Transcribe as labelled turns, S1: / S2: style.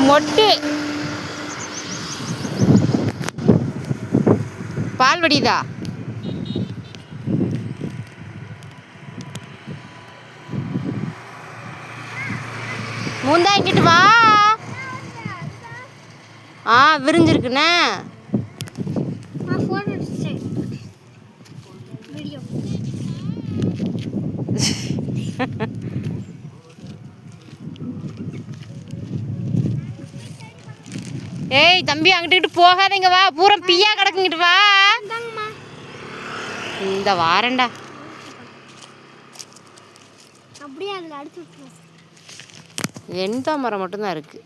S1: மொட்டு பால் வடிதா முந்தா இங்கிட்டு வா. விரிஞ்சிருக்குண்ணே. ஏய் தம்பி, அங்கிட்டு போகாதீங்க, வா. பூரா பியா கிடக்குங்கிட்டு வா. இந்த வாரண்டா வெண்தா மரம் மட்டும்தான் இருக்கு.